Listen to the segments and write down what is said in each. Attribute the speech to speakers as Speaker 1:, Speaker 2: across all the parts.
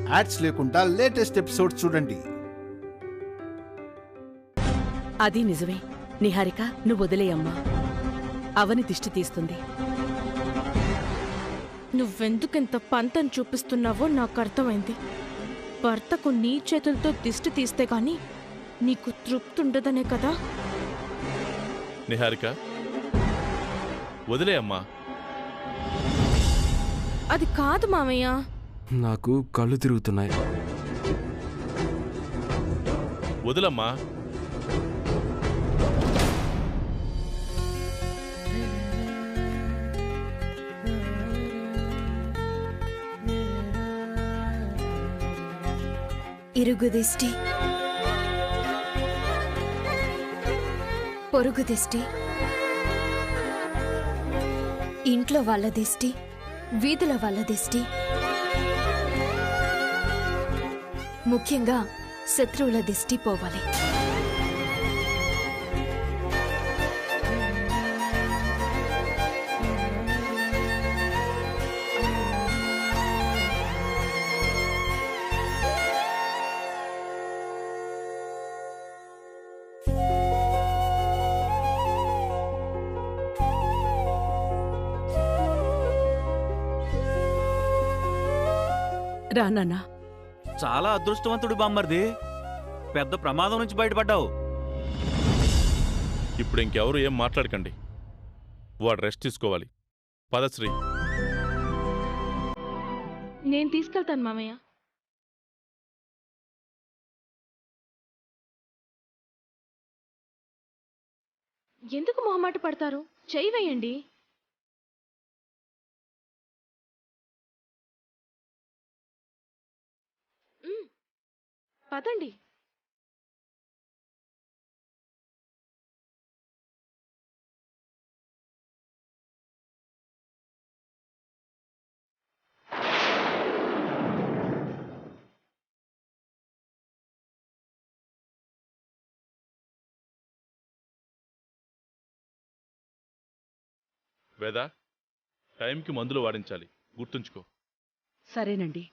Speaker 1: Ads లేకుండా latest episodes చూడండి.
Speaker 2: అది నిజమే. నిహారిక, నువ్వు వదిలేయమ్మా. అవని దిష్టి తీస్తుంది.
Speaker 3: నువ్వెందుకింత పంతం చూపిస్తున్నావో నాకు అర్థమైంది. భర్తకు నీ చేతులతో దిష్టి తీస్తే గాని నీకు తృప్తుండదనే కదా.
Speaker 4: నిహారిక, వదిలే అమ్మా.
Speaker 3: అది కాదు మామయ్య.
Speaker 5: నాకు కళ్ళు తిరుగుతున్నాయి.
Speaker 4: వదిలమ్మా.
Speaker 6: ఇరుగు దిష్టి, పొరుగు దిష్టి, ఇంట్లో వాళ్ళ దిష్టి, వీధుల వాళ్ళ దిష్టి, ముఖ్యంగా శత్రువుల దిష్టి పోవాలి.
Speaker 2: రా నాన్నా.
Speaker 7: చాలా అదృష్టవంతుడు బామ్మర్ది. పెద్ద ప్రమాదం నుంచి బయటపడ్డావు.
Speaker 4: ఇప్పుడు ఇంకెవరు ఏం మాట్లాడకండి. వాడు రెస్ట్ తీసుకోవాలి. పదశ్రీ.
Speaker 3: నేను తీసుకెళ్తాను మామయ్య. ఎందుకు మొహమాట పడతారు? చెయ్యి వేయండి. పదండి.
Speaker 4: వేద, టైంకి మందులు వాడించాలి, గుర్తుంచుకో.
Speaker 2: సరేనండి.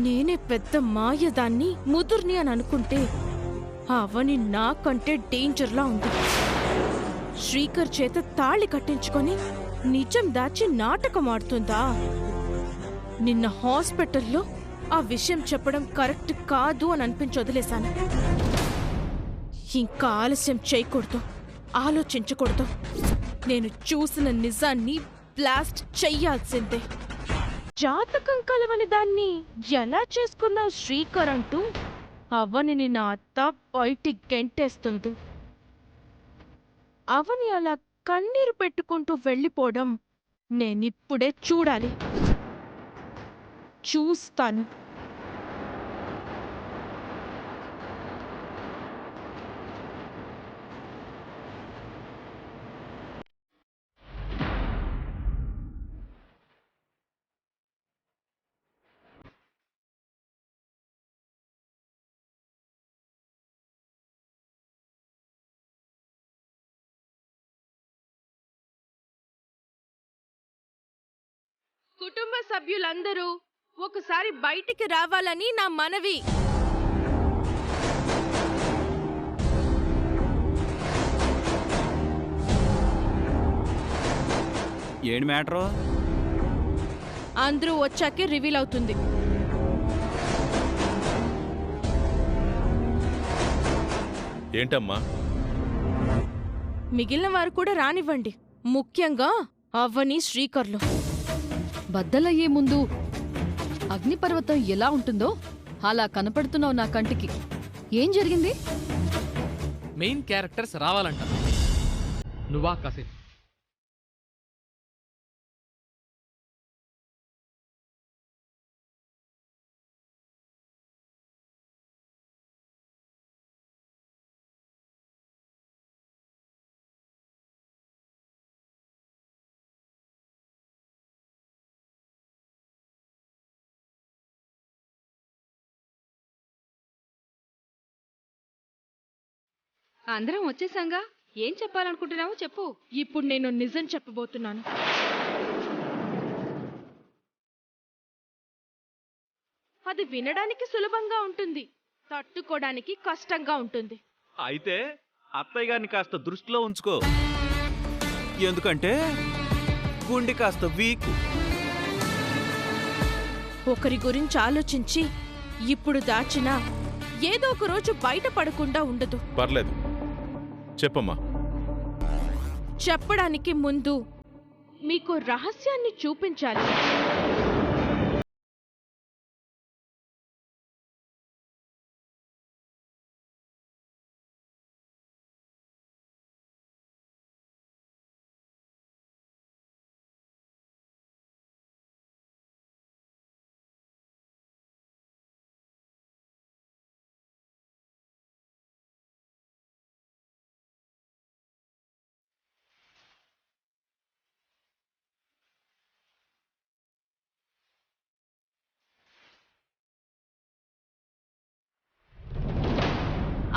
Speaker 3: నేనే పెద్ద మాయదాన్ని, ముదుర్ని అని అనుకుంటే అవని నాకంటే డేంజర్లా ఉంది. శ్రీకర్ చేత తాళి కట్టించుకొని నిజం దాచి నాటకం ఆడుతుందా? నిన్న హాస్పిటల్లో ఆ విషయం చెప్పడం కరెక్ట్ కాదు అని అనిపించి వదిలేశాను. ఇంకా ఆలస్యం చేయకూడదు, ఆలోచించకూడదు. నేను చూసిన నిజాన్ని బ్లాస్ట్ చెయ్యాల్సిందే. జాతకం కలవని దాన్ని ఎలా చేసుకున్నావు శ్రీకర్ అంటూ అవనిని నా అత్త బయటికి గెంటేస్తుంది. అవని అలా కన్నీరు పెట్టుకుంటూ వెళ్ళిపోవడం నేనిప్పుడే చూడాలి. చూస్తాను. కుటుంబ సభ్యులందరూ ఒకసారి బయటికి రావాలని నా మనవి.
Speaker 7: ఏంటి మ్యాటరు?
Speaker 3: అందరూ వచ్చాకే రివీల్ అవుతుంది.
Speaker 4: ఏంటమ్మా?
Speaker 3: మిగిలిన వారు కూడా రానివ్వండి, ముఖ్యంగా అవని, శ్రీకర్లు.
Speaker 8: బద్దలయ్యే ముందు అగ్నిపర్వతం ఎలా ఉంటుందో అలా కనపడుతున్నావు నా కంటికి. ఏం జరిగింది?
Speaker 9: మెయిన్ క్యారెక్టర్స్ రావాలంట. నువ్వా కాసేపు
Speaker 8: అందరం వచ్చేసాంగా. ఏం చెప్పాలనుకుంటున్నావో చెప్పు.
Speaker 3: ఇప్పుడు నేను నిజం చెప్పబోతున్నాను. అది వినడానికి సులభంగా ఉంటుంది, తట్టుకోవడానికి కష్టంగా ఉంటుంది.
Speaker 7: అయితే అత్తయ్య గారిని కాస్త దృష్టిలో ఉంచుకో, ఎందుకంటే గుండె కాస్త వీక్.
Speaker 3: ఒకరి గురించి ఆలోచించి ఇప్పుడు దాచినా ఏదో ఒక రోజు బయటపడకుండా ఉండదు.
Speaker 4: పర్లేదు, చెప్పమ్మా.
Speaker 3: చెప్పడానికి ముందు మీకు రహస్యాన్ని చూపించాలి.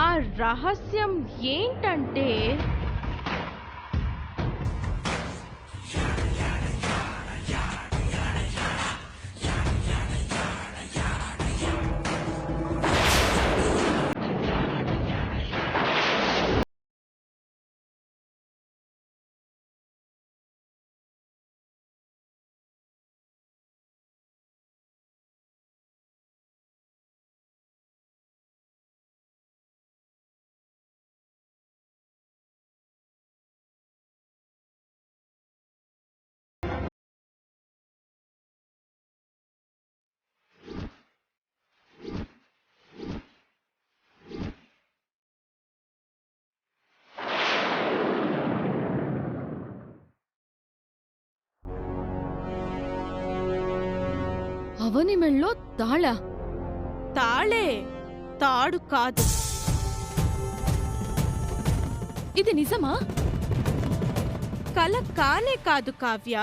Speaker 3: ఆ రహస్యం ఏంటంటే
Speaker 8: అవని మెళ్ళో తాళ.
Speaker 3: తాళే, తాడు కాదు.
Speaker 8: ఇది నిజమా?
Speaker 3: కల కానే కాదు కావ్య.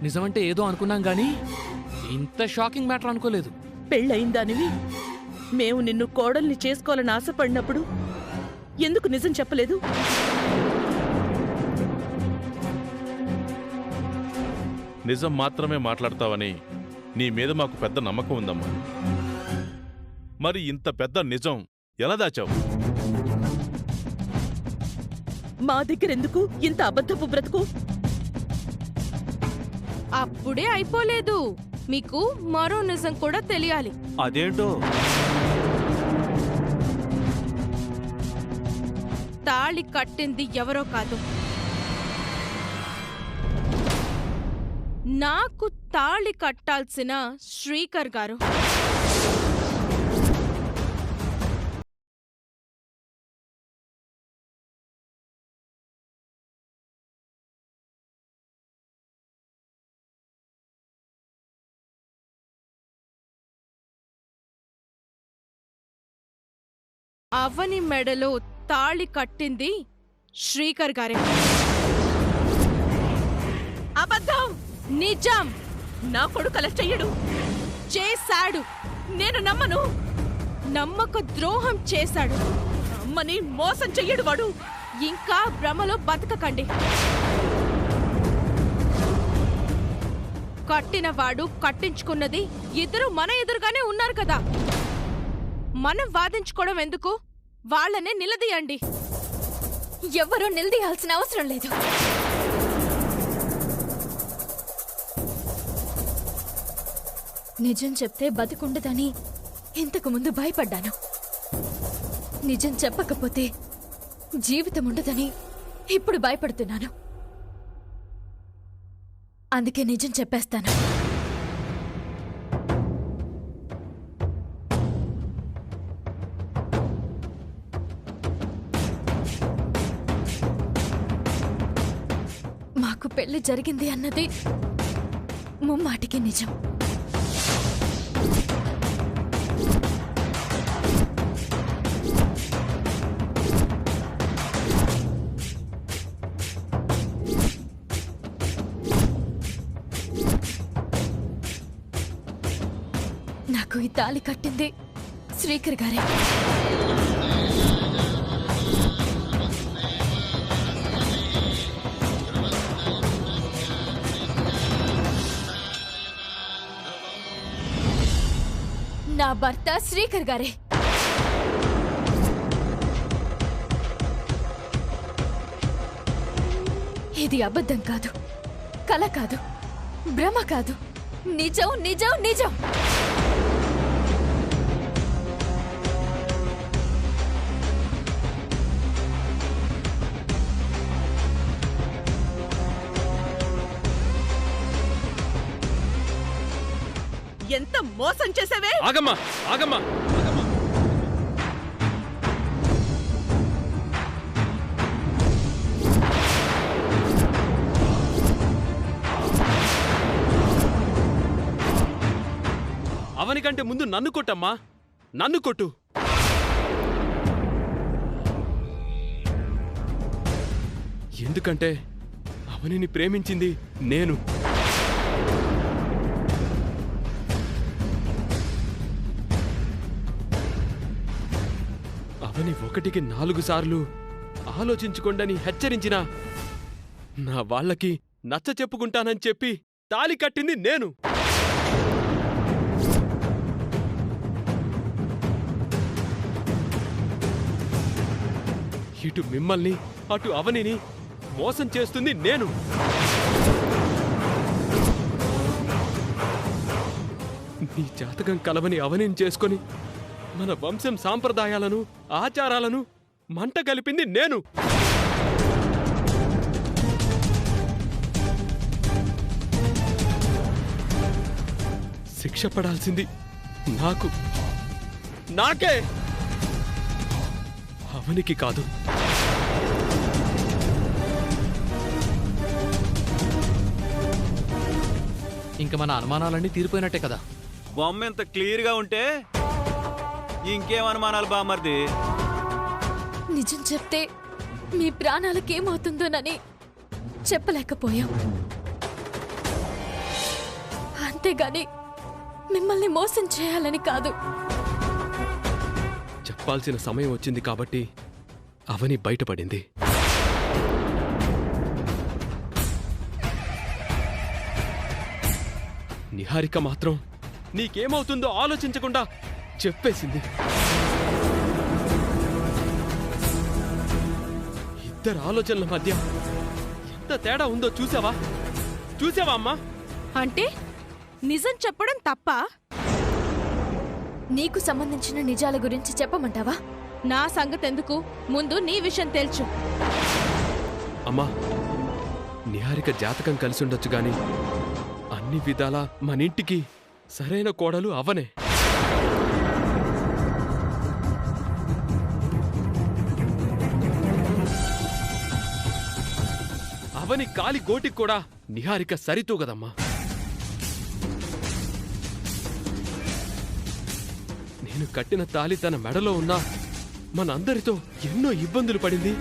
Speaker 9: నిజమంటే ఏదో అనుకున్నాం గానీ ఇంత షాకింగ్ మ్యాటర్ అనుకోలేదు.
Speaker 2: పెళ్ళయిందానివి మేము నిన్ను కోడల్ని చేసుకోవాలని ఆశపడినప్పుడు ఎందుకు నిజం చెప్పలేదు?
Speaker 4: నిజం మాత్రమే మాట్లాడతావని నీ మీద మాకు పెద్ద నమ్మకం ఉందమ్మా. మరి ఇంత పెద్ద నిజం ఎలా దాచావు?
Speaker 2: మా దగ్గరెందుకు ఇంత అబద్ధపు బ్రతుకు?
Speaker 3: అప్పుడే అయిపోలేదు, మీకు మరో నిజం కూడా తెలియాలి.
Speaker 7: అదేంటో?
Speaker 3: తాళి కట్టింది ఎవరో కాదు, నాకు తాళి కట్టాల్సిన శ్రీకర్ గారు. అవని మెడలో తాళి కట్టింది శ్రీకర్ గారే.
Speaker 2: అబద్ధం!
Speaker 3: నిజం!
Speaker 2: నా కొడుకు అలా చెయ్యడు.
Speaker 3: చేశాడు.
Speaker 2: నేను నమ్మను.
Speaker 3: నమ్మక ద్రోహం చేశాడు.
Speaker 2: అమ్మని మోసం చెయ్యడు వాడు.
Speaker 3: ఇంకా భ్రమలో బతకకండి. కట్టినవాడు కట్టించుకున్నది ఇద్దరు మన ఎదురుగానే ఉన్నారు కదా. మనం వాదించుకోవడం ఎందుకు? వాళ్ళనే నిలదీయండి.
Speaker 6: ఎవరూ నిలదీయాల్సిన అవసరం లేదు. నిజం చెప్తే బతికుండదని ఇంతకు ముందు భయపడ్డాను. నిజం చెప్పకపోతే జీవితం ఉండదని ఇప్పుడు భయపడుతున్నాను. అందుకే నిజం చెప్పేస్తాను. మాకు పెళ్లి జరిగింది అన్నది ముమ్మాటికి నిజం. నాకు ఈ తాళి కట్టింది శ్రీకర్ గారే. నా భర్త శ్రీకర్ గారే. ఇది అబద్ధం కాదు, కల కాదు, భ్రమ కాదు, నిజం నిజం నిజం.
Speaker 2: ఎంత మోసం చేసావే!
Speaker 5: ఆగమ్మా ఆగమ్మా ఆగమ్మా. అవని కంటే ముందు నన్ను కొట్టమ్మా, నన్ను కొట్టు. ఎందుకంటే అవనిని ప్రేమించింది నేను. అవని 1కి 4 సార్లు ఆలోచించుకోండని హెచ్చరించినా నా వాళ్ళకి నచ్చ చెప్పుకుంటానని చెప్పి తాళి కట్టింది నేను. ఇటు మిమ్మల్ని అటు అవనిని మోసం చేస్తుంది నేను. నీ జాతకం కలవని అవనిని చేసుకొని మన వంశం సాంప్రదాయాలను ఆచారాలను మంట కలిపింది నేను. శిక్ష పడాల్సింది నాకే, అవనికి కాదు.
Speaker 9: ఇంక మన అనుమానాలన్నీ తీరిపోయినట్టే కదా.
Speaker 7: బొమ్మ ఎంత క్లియర్గా ఉంటే ఇంకేం అనుమానాలు బామ్మర్ది?
Speaker 6: నిజం చెప్తే మీ ప్రాణాలకేమవుతుందోనని చెప్పలేకపోయాం. అంతేగాని మిమ్మల్ని మోసం చేయాలని కాదు.
Speaker 5: చెప్పాల్సిన సమయం వచ్చింది కాబట్టి అవని బయటపడింది. నిహారిక మాత్రం నీకేమవుతుందో ఆలోచించకుండా చెప్పేసింది. ఇద్దరు ఆలోచనల మధ్య ఎంత తేడా ఉందో చూసావా అమ్మా?
Speaker 3: అంటే నిజం చెప్పడం తప్పా?
Speaker 6: నీకు సంబంధించిన నిజాల గురించి చెప్పమంటావా?
Speaker 3: నా సంగతెందుకు, ముందు నీ విషయం తేల్చు.
Speaker 5: అమ్మా, నిహారిక జాతకం కలిసి ఉండొచ్చు గాని అన్ని విధాలా మనింటికి సరైన కోడలు అవనే. అవని కాలి గోటికి కూడా నిహారిక సరితూగదమ్మా. నేను కట్టిన తాలి తన మెడలో ఉన్నా మనందరితో ఎన్నో ఇబ్బందులు పడింది,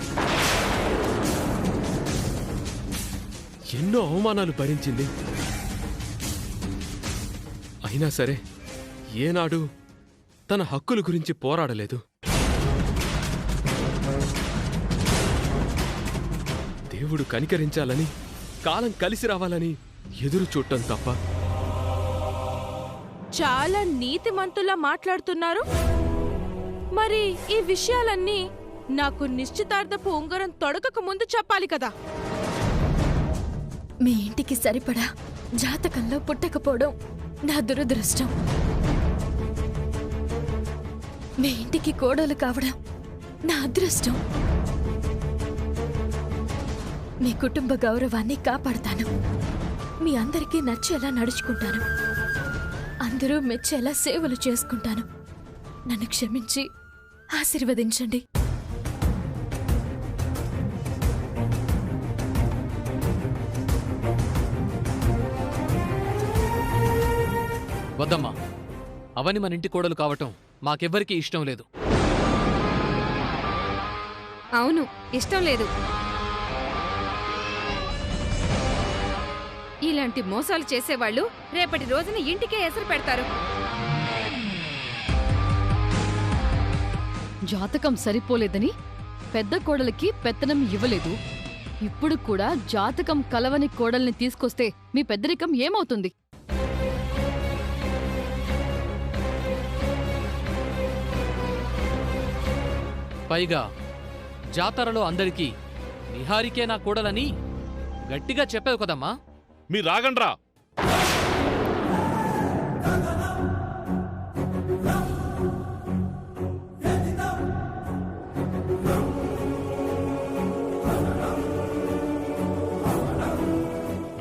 Speaker 5: ఎన్నో అవమానాలు భరించింది. అయినా సరే ఏనాడు తన హక్కుల గురించి పోరాడలేదు. దేవుడు కనికరించాలని, కాలం కలిసి రావాలని ఎదురు చూడటం తప్ప.
Speaker 3: చాలా నీతిమంతులా మాట్లాడుతున్నారు. మరి ఈ విషయాలన్నీ నాకు నిశ్చితార్థపు ఉంగరం తొడగక ముందు చెప్పాలి కదా.
Speaker 6: మీ ఇంటికి సరిపడా జాతకంలో పుట్టకపోవడం నా దురదృష్టం. మీ ఇంటికి కోడలు కావడం నా అదృష్టం. మీ కుటుంబ గౌరవాన్ని కాపాడతాను. మీ అందరికీ నచ్చేలా నడుచుకుంటాను. అందరూ మెచ్చేలా సేవలు చేసుకుంటాను. నన్ను క్షమించి ఆశీర్వదించండి.
Speaker 9: వద్దమ్మా, అవని మన ఇంటి కోడలు కావటం మాకెవ్వరికీ ఇష్టం లేదు.
Speaker 8: అవును, ఇష్టం లేదు. ఇలాంటి మోసాలు చేసేవాళ్ళు రేపటి రోజున ఇంటికే ఎసరు పెడతారు. జాతకం సరిపోలేదని పెద్ద కోడలికి పెత్తనం ఇవ్వలేదు. ఇప్పుడు కూడా జాతకం కలవని కోడల్ని తీసుకొస్తే మీ పెద్దరికం ఏమవుతుంది?
Speaker 9: పైగా జాతరలో అందరికీ నిహారికే నా కూడలని గట్టిగా చెప్పావు కదమ్మా.
Speaker 4: మీరు రాగండ్రా.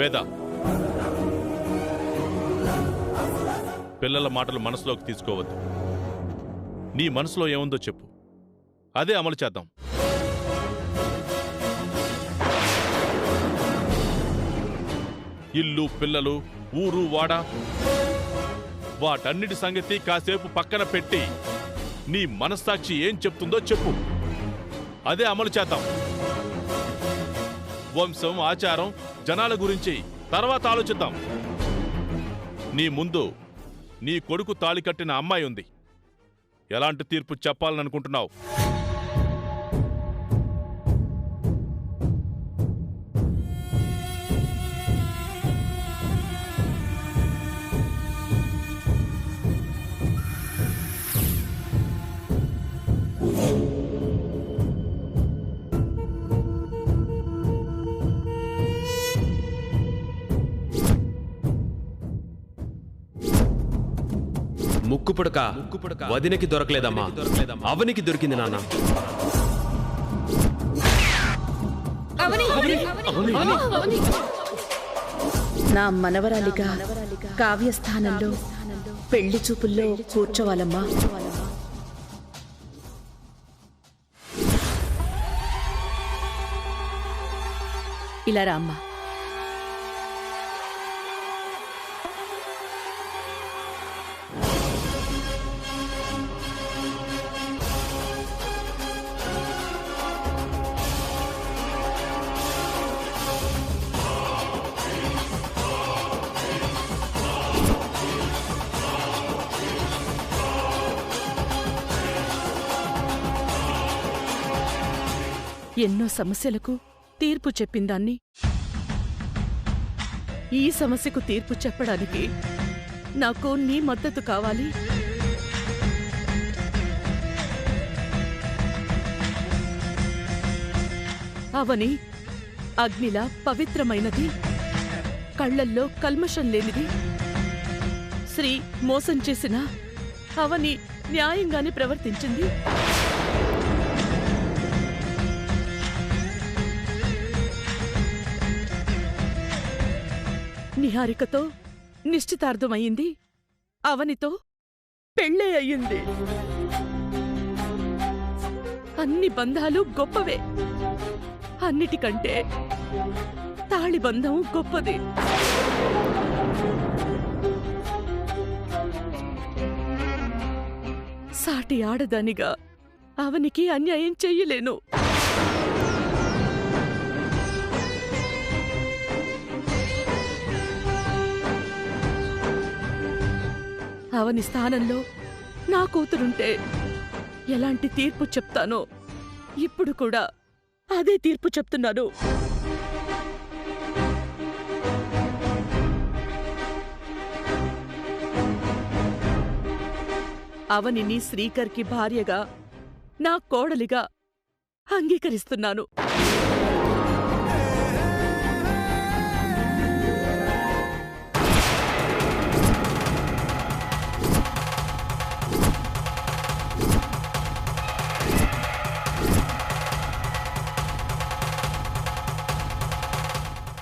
Speaker 4: వేద, పిల్లల మాటలు మనసులోకి తీసుకోవద్దు. నీ మనసులో ఏముందో చెప్పు, అదే అమలు చేద్దాం. ఇల్లు, పిల్లలు, ఊరు, వాడ వాటన్నిటి సంగతి కాసేపు పక్కన పెట్టి నీ మనస్సాక్షి ఏం చెప్తుందో చెప్పు, అదే అమలు చేద్దాం. వంశం, ఆచారం, జనాల గురించి తర్వాత ఆలోచిద్దాం. నీ ముందు నీ కొడుకు తాళి కట్టిన అమ్మాయి ఉంది. ఎలాంటి తీర్పు చెప్పాలనుకుంటున్నావు?
Speaker 5: ముక్కు పుడక వదినకి దొరకలేదమ్మా, అవనికి దొరికింది నాన్న.
Speaker 2: నా మనవరాలిగా కావ్యస్థానంలో పెళ్లి చూపుల్లో కూర్చోవాలమ్మా. ఇలా రామ్మా. ఎన్నో సమస్యలకు తీర్పు చెప్పిందాన్ని ఈ సమస్యకు తీర్పు చెప్పడానికి నాకు నీ మద్దతు కావాలి. అవని అగ్నిలా పవిత్రమైనది, కళ్లల్లో కల్మషం లేనిది. శ్రీ మోసం చేసిన అవని న్యాయంగానే ప్రవర్తించింది. నిహారికతో నిశ్చితార్థమయ్యింది, అవనితో పెళ్ళే అయ్యింది. అన్ని బంధాలు గొప్పవే, అన్నిటికంటే తాళిబంధం గొప్పది. సాటి ఆడదానిగా అవనికి అన్యాయం చెయ్యలేను. అవని స్థానంలో నా కూతురుంటే ఎలాంటి తీర్పు చెప్తానో ఇప్పుడు కూడా అదే తీర్పు చెప్తున్నాను. అవనిని శ్రీకర్కి భార్యగా, నా కోడలిగా అంగీకరిస్తున్నాను.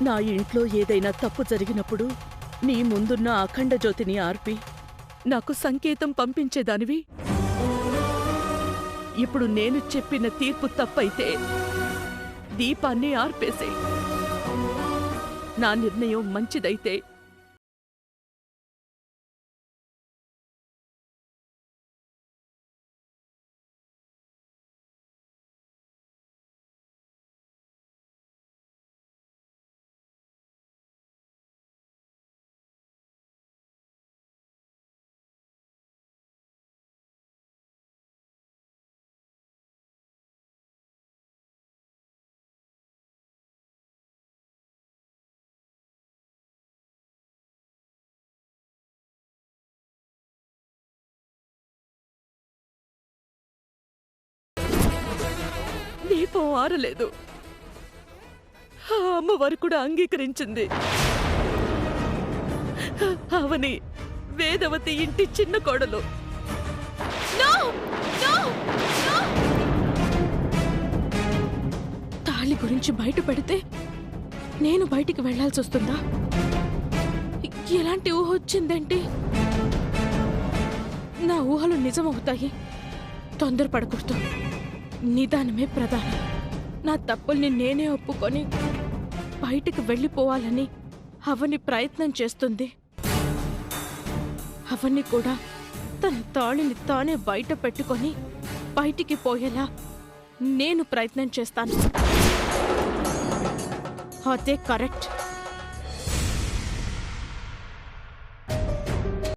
Speaker 2: నా ఇంట్లో ఏదైనా తప్పు జరిగినప్పుడు నీ ముందున్న అఖండ జ్యోతిని ఆర్పి నాకు సంకేతం పంపించేదానివి. ఇప్పుడు నేను చెప్పిన తీర్పు తప్పైతే దీపాన్ని ఆర్పేసే. నా నిర్ణయం మంచిదైతే దీపం ఆరలేదు. ఆ అమ్మవారు కూడా అంగీకరించింది. అవని వేదవతి ఇంటి చిన్న కోడలు.
Speaker 3: తాళి గురించి బయట పెడితే నేను బయటికి వెళ్లాల్సి వస్తుందా? ఎలాంటి ఊహ వచ్చిందేంటి? నా ఊహలు నిజమవుతాయి. తొందరపడకూడదు. నిదానమే ప్రధానం. నా తప్పుల్ని నేనే ఒప్పుకొని బయటికి వెళ్ళిపోవాలని అవని ప్రయత్నం చేస్తుంది. అవని కూడా తన తాళిని తానే బయట పెట్టుకొని బయటికి పోయేలా నేను ప్రయత్నం చేస్తాను. అదే కరెక్ట్.